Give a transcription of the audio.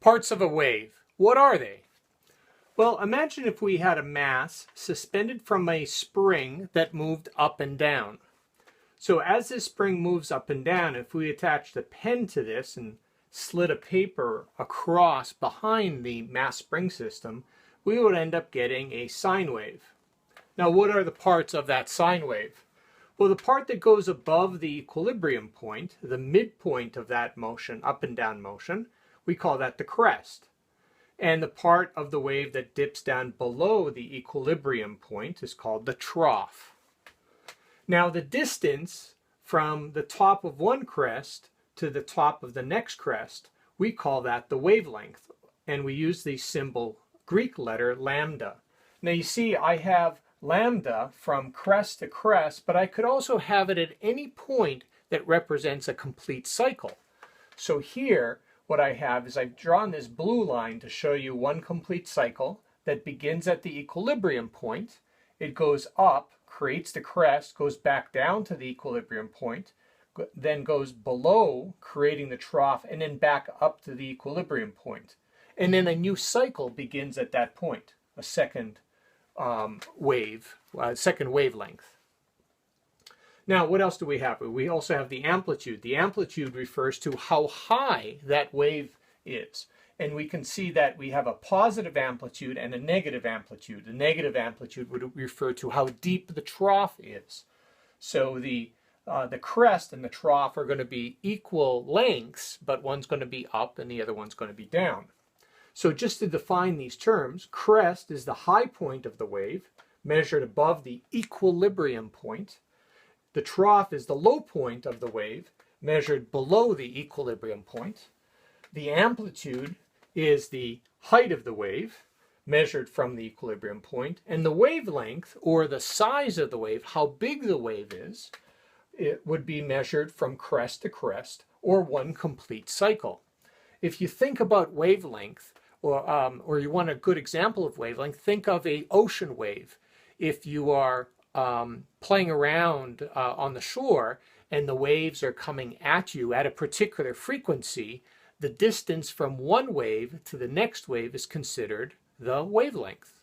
Parts of a wave. What are they? Well, imagine if we had a mass suspended from a spring that moved up and down. So as this spring moves up and down, if we attached a pen to this and slid a paper across behind the mass spring system, we would end up getting a sine wave. Now, what are the parts of that sine wave? Well, the part that goes above the equilibrium point, the midpoint of that motion, up and down motion, we call that the crest. And the part of the wave that dips down below the equilibrium point is called the trough. Now, the distance from the top of one crest to the top of the next crest, we call that the wavelength. And we use the symbol, Greek letter, lambda. Now, you see, I have lambda from crest to crest, but I could also have it at any point that represents a complete cycle. So here, what I have is I've drawn this blue line to show you one complete cycle that begins at the equilibrium point. It goes up, creates the crest, goes back down to the equilibrium point, then goes below, creating the trough, and then back up to the equilibrium point. And then a new cycle begins at that point, a second second wavelength. Now, what else do we have? We also have the amplitude. The amplitude refers to how high that wave is. And we can see that we have a positive amplitude and a negative amplitude. The negative amplitude would refer to how deep the trough is. So the crest and the trough are going to be equal lengths, but one's going to be up and the other one's going to be down. So just to define these terms, crest is the high point of the wave, measured above the equilibrium point. The trough is the low point of the wave, measured below the equilibrium point. The amplitude is the height of the wave, measured from the equilibrium point. And the wavelength, or the size of the wave, how big the wave is, it would be measured from crest to crest, or one complete cycle. If you think about wavelength, or you want a good example of wavelength, think of an ocean wave. If you are playing around on the shore and the waves are coming at you at a particular frequency, the distance from one wave to the next wave is considered the wavelength.